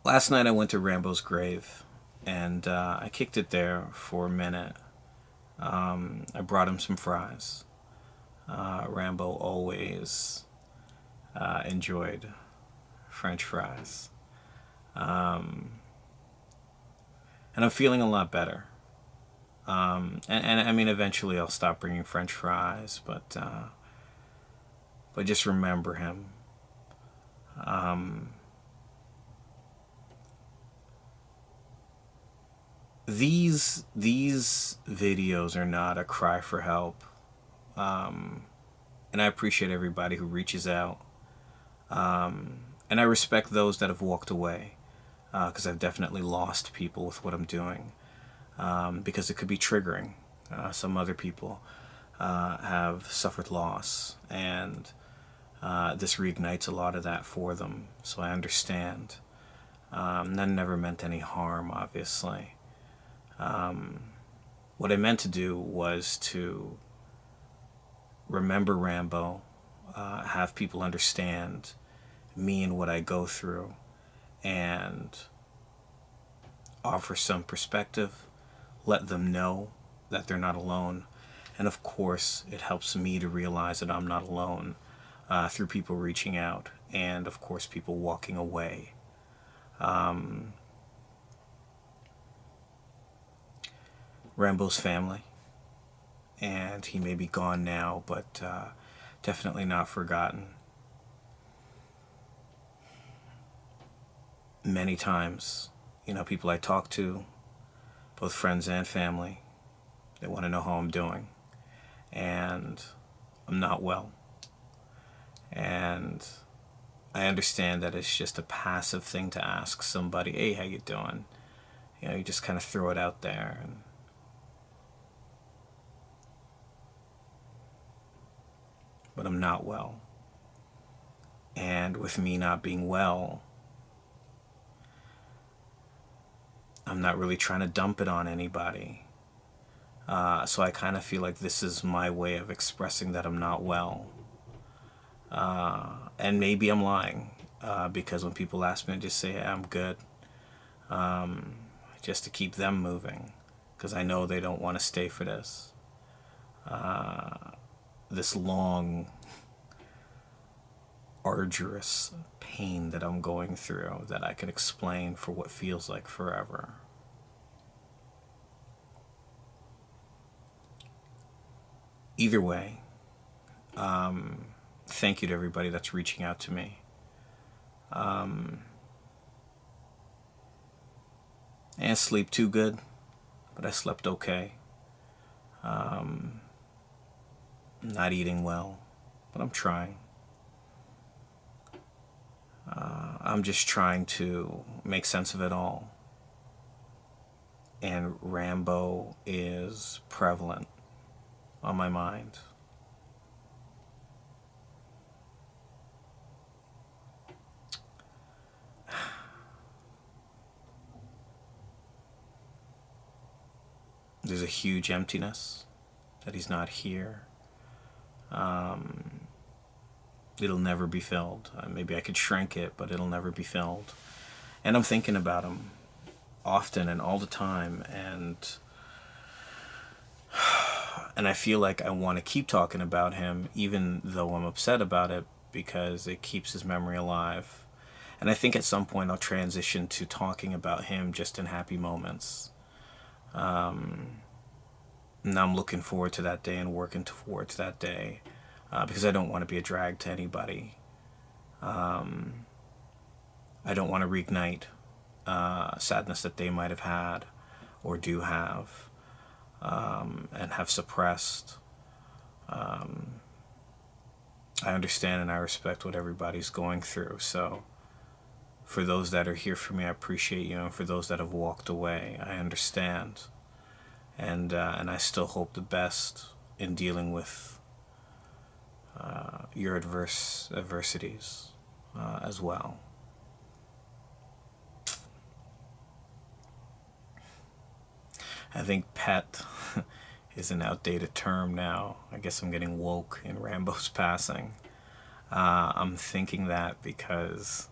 Last night I went to Rambo's grave, and I kicked it there for a minute. I brought him some fries. Rambo always enjoyed French fries. Um, and I'm feeling a lot better. And I mean, eventually I'll stop bringing French fries, but just remember him. Um, these videos are not a cry for help, and I appreciate everybody who reaches out, and I respect those that have walked away, because I've definitely lost people with what I'm doing, because it could be triggering. Some other people have suffered loss, and this reignites a lot of that for them. So I understand. That never meant any harm, obviously. What I meant to do was to remember Rambo, have people understand me and what I go through, and offer some perspective, let them know that they're not alone. And of course, it helps me to realize that I'm not alone, through people reaching out and, of course, people walking away. Rambo's family, and he may be gone now, but definitely not forgotten. Many times, people I talk to, both friends and family, they want to know how I'm doing. And I'm not well. And I understand that it's just a passive thing to ask somebody, hey, how you doing? You just kind of throw it out there. But I'm not well. And with me not being well, I'm not really trying to dump it on anybody. So I kind of feel like this is my way of expressing that I'm not well. And maybe I'm lying, because when people ask me, I just say, hey, I'm good, just to keep them moving, because I know they don't want to stay for this long, arduous pain that I'm going through, that I can explain for what feels like forever. Either way, thank you to everybody that's reaching out to me. I didn't sleep too good, but I slept okay. Not eating well, but I'm trying. I'm just trying to make sense of it all. And Rambo is prevalent on my mind. There's a huge emptiness that he's not here. It'll never be filled. Maybe I could shrink it, but it'll never be filled. And I'm thinking about him often and all the time, and I feel like I want to keep talking about him, even though I'm upset about it, because it keeps his memory alive. And I think at some point I'll transition to talking about him just in happy moments. And I'm looking forward to that day and working towards that day, because I don't want to be a drag to anybody. I don't want to reignite sadness that they might have had or do have, and have suppressed. I understand and I respect what everybody's going through. So for those that are here for me, I appreciate you. And for those that have walked away, I understand. And I still hope the best in dealing with your adversities as well. I think pet is an outdated term now. I guess I'm getting woke in Rambo's passing. I'm thinking that because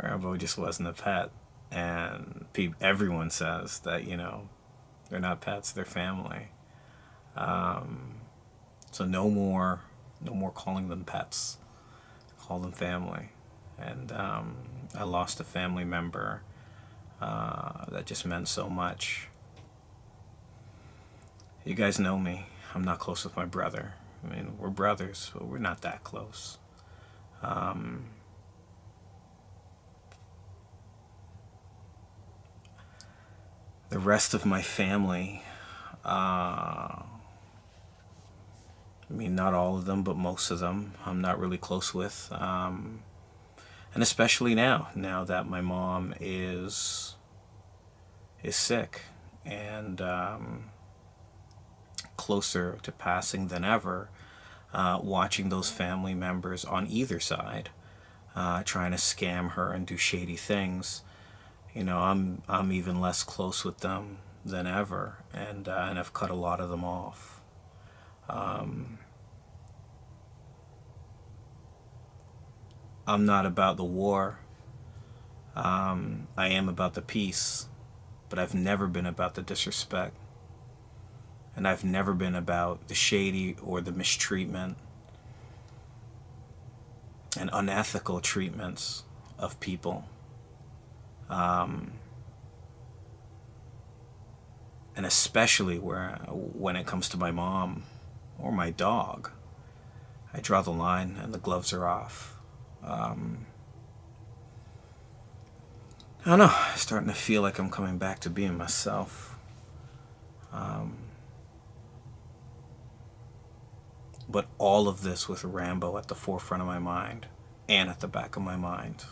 Rambo just wasn't a pet, and everyone says that, they're not pets, they're family. So no more calling them pets. Call them family. And I lost a family member that just meant so much. You guys know me. I'm not close with my brother. I mean, we're brothers, but we're not that close. The rest of my family, I mean, not all of them, but most of them, I'm not really close with. And especially now that my mom is sick and closer to passing than ever, watching those family members on either side trying to scam her and do shady things. I'm even less close with them than ever, and I've cut a lot of them off. I'm not about the war. I am about the peace, but I've never been about the disrespect, and I've never been about the shady or the mistreatment and unethical treatments of people. And especially when it comes to my mom or my dog, I draw the line and the gloves are off. I don't know, starting to feel like I'm coming back to being myself. But all of this with Rambo at the forefront of my mind and at the back of my mind.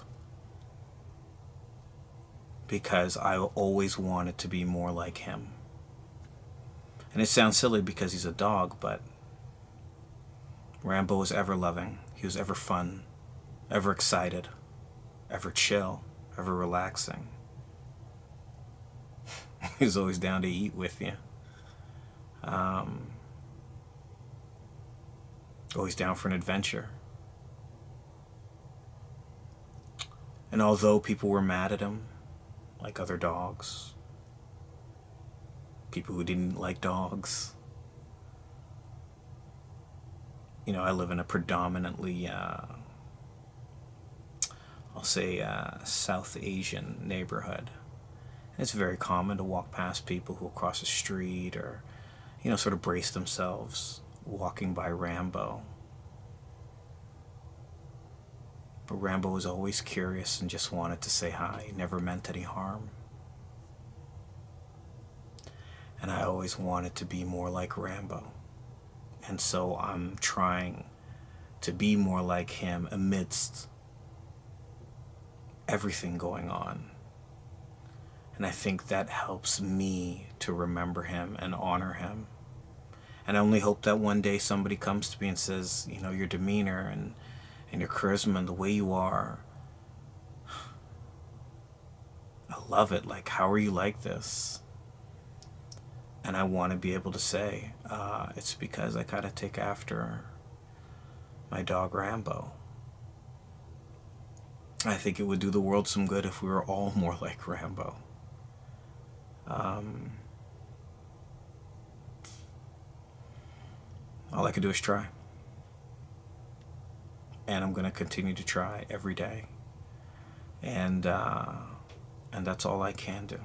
Because I always wanted to be more like him. And it sounds silly because he's a dog, but Rambo was ever loving. He was ever fun, ever excited, ever chill, ever relaxing. He was always down to eat with you. Always down for an adventure. And although people were mad at him, like other dogs, people who didn't like dogs, I live in a predominantly, I'll say, South Asian neighborhood. It's very common to walk past people who cross the street or, sort of brace themselves walking by Rambo. But Rambo was always curious and just wanted to say hi. He never meant any harm. And I always wanted to be more like Rambo. And so I'm trying to be more like him amidst everything going on. And I think that helps me to remember him and honor him. And I only hope that one day somebody comes to me and says, your demeanor and your charisma and the way you are, I love it. Like, how are you like this? And I want to be able to say, it's because I kind of take after my dog Rambo. I think it would do the world some good if we were all more like Rambo. All I can do is try. And I'm going to continue to try every day. And that's all I can do.